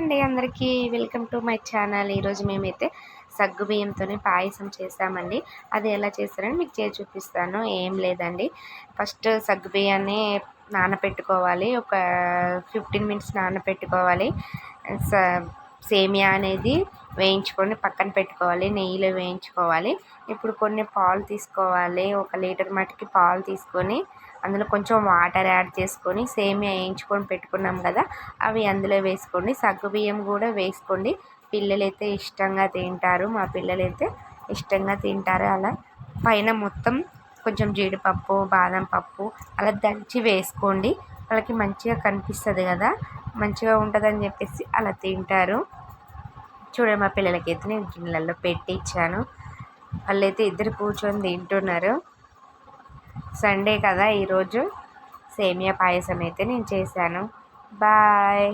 అండి అందరికీ welcome to my channel. ఈరోజు మేమైతే సగ్గుబియ్యంతోనే పాయసం చేసామండి. అది ఎలా చేస్తారని మీకు చేసి చూపిస్తాను. ఏం లేదండి, ఫస్ట్ సగ్గుబియ్యాన్ని నానబెట్టుకోవాలి. ఒక 15 మినిట్స్ నానబెట్టుకోవాలి. సేమియా అనేది వేయించుకొని పక్కన పెట్టుకోవాలి, నెయ్యిలో వేయించుకోవాలి. ఇప్పుడు కొన్ని పాలు తీసుకోవాలి, 1 లీటర్ మటుకి పాలు తీసుకొని అందులో కొంచెం వాటర్ యాడ్ చేసుకొని సేమియా వేయించుకొని పెట్టుకున్నాం కదా, అవి అందులో వేసుకోండి. సగ్గుబియ్యం కూడా వేసుకోండి, పిల్లలైతే ఇష్టంగా తింటారు. మా పిల్లలైతే ఇష్టంగా తింటారు. అలా పైన మొత్తం కొంచెం జీడిపప్పు, బాదం పప్పు అలా దంచి వేసుకోండి. వాళ్ళకి మంచిగా కనిపిస్తుంది కదా, మంచిగా ఉంటుందని చెప్పేసి అలా తింటారు. చూడండి, మా పిల్లలకైతే నేను గిన్నెలలో పెట్టి ఇచ్చాను. వాళ్ళైతే ఇద్దరు కూర్చొని తింటున్నారు. సండే కదా, ఈరోజు సేమియా పాయసం అయితే నేను చేశాను. బాయ్.